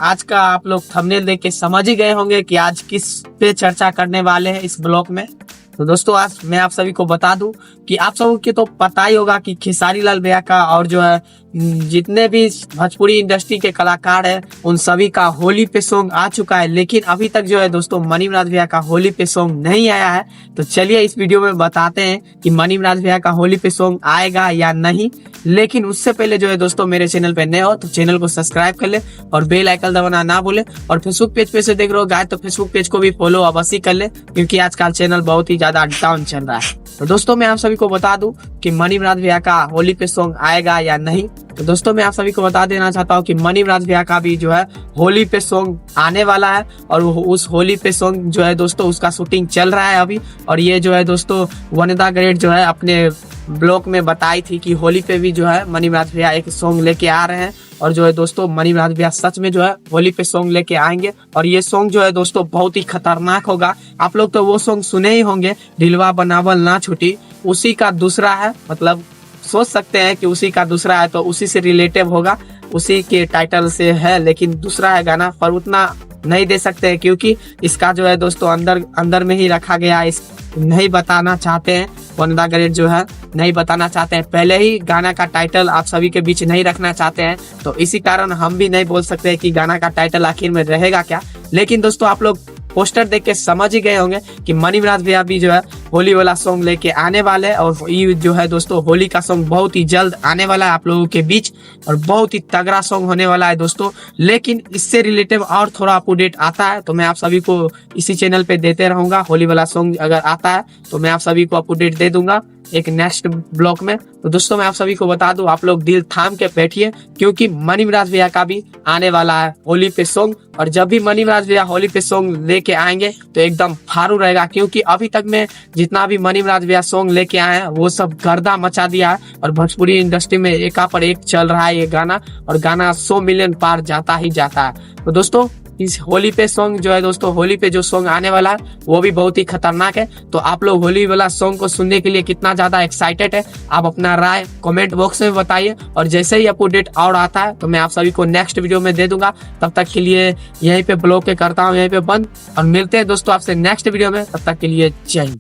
आज का आप लोग थंबनेल देख के समझ ही गए होंगे कि आज किस पे चर्चा करने वाले हैं इस ब्लॉग में। तो दोस्तों आज मैं आप सभी को बता दूं कि आप सबको के तो पता ही होगा कि खेसारी लाल भैया का और जो है जितने भी भोजपुरी इंडस्ट्री के कलाकार हैं उन सभी का होली पे सॉन्ग आ चुका है, लेकिन अभी तक जो है दोस्तों मनीमराज भैया का होली पे सॉन्ग नहीं आया है। तो चलिए इस वीडियो में बताते हैं कि मनीमराज भैया का होली पे सॉन्ग आएगा या नहीं। लेकिन उससे पहले जो है दोस्तों मेरे चैनल पे नए हो तो चैनल को सब्सक्राइब कर ले और बेल आइकन दबाना ना भूले। और फेसबुक पेज पे से देख रहे हो गाइस तो फेसबुक पेज को भी फॉलो अवश्य कर ले, क्योंकि आजकल चैनल बहुत ही ज्यादा डाउन चल रहा है। तो दोस्तों मैं आप सभी को बता दूं कि मनीमराज भैया का होली पे सॉन्ग आएगा या नहीं। तो दोस्तों मैं आप सभी को बता देना चाहता हूं कि मनीमराज भैया का भी जो है होली पे सॉन्ग आने वाला है, और उस होली पे सॉन्ग जो है दोस्तों उसका शूटिंग चल रहा है अभी। और ये जो है दोस्तों वनिता ग्रेट जो है अपने ब्लॉग में बताई थी कि होली पे भी जो है मनीमराज भैया एक सॉन्ग लेके आ रहे हैं। और जो है दोस्तों मनीमराज भैया सच में जो है होली पे सॉन्ग लेके आएंगे, और ये सॉन्ग जो है दोस्तों बहुत ही खतरनाक होगा। आप लोग तो वो सॉन्ग सुने ही होंगे, दिलवा बनावल ना छूटी, उसी का दूसरा है। मतलब सोच सकते हैं कि उसी का दूसरा है तो उसी से रिलेटिव होगा, उसी के टाइटल से है, लेकिन दूसरा है गाना। पर उतना नहीं दे सकते हैं क्योंकि इसका जो है दोस्तों अंदर में ही रखा गया, इस नहीं बताना चाहते हैं। वनिता ग्रेट जो है नहीं बताना चाहते हैं, पहले ही गाना का टाइटल आप सभी के बीच नहीं रखना चाहते हैं। तो इसी कारण हम भी नहीं बोल सकते हैं कि गाना का टाइटल आखिर में रहेगा क्या। लेकिन दोस्तों आप लोग पोस्टर देख के समझ ही गए होंगे कि मनीमराज भैया भी जो है होली वाला सॉन्ग लेके आने वाले हैं। और ये जो है दोस्तों होली का सॉन्ग बहुत ही जल्द आने वाला है आप लोगों के बीच, और बहुत ही तगड़ा सॉन्ग होने वाला है दोस्तों। लेकिन इससे रिलेटिव और थोड़ा अपडेट आता है तो मैं आप सभी को इसी चैनल पे देते रहूंगा। होली वाला सॉन्ग अगर आता है तो मैं आप सभी को अपडेट दे दूंगा एक नेक्स्ट ब्लॉग में। तो दोस्तों मैं आप सभी को बता दूं, आप लोग दिल थाम के बैठिए, क्योंकि मनीमराज भैया का भी आने वाला है होली पे सॉन्ग। और जब भी मनीमराज भैया होली पे सॉन्ग लेके आएंगे तो एकदम फारू रहेगा, क्योंकि अभी तक में जितना भी मनीमराज भैया सॉन्ग लेके आए हैं वो सब गर्दा मचा दिया है। और भोजपुरी इंडस्ट्री में एका पर एक चल रहा है ये गाना, और गाना 100 मिलियन पार जाता ही जाता है। तो दोस्तों इस होली पे सॉन्ग जो है दोस्तों होली पे जो सॉन्ग आने वाला है वो भी बहुत ही खतरनाक है। तो आप लोग होली वाला सॉन्ग को सुनने के लिए कितना ज्यादा एक्साइटेड है, आप अपना राय कमेंट बॉक्स में बताइए। और जैसे ही अपडेट और आता है तो मैं आप सभी को नेक्स्ट वीडियो में दे दूंगा। तब तक के लिए यहीं पे ब्लॉग के करता हूँ यहीं पे बंद, और मिलते हैं दोस्तों आपसे नेक्स्ट वीडियो में। तब तक के लिए जय हिंद।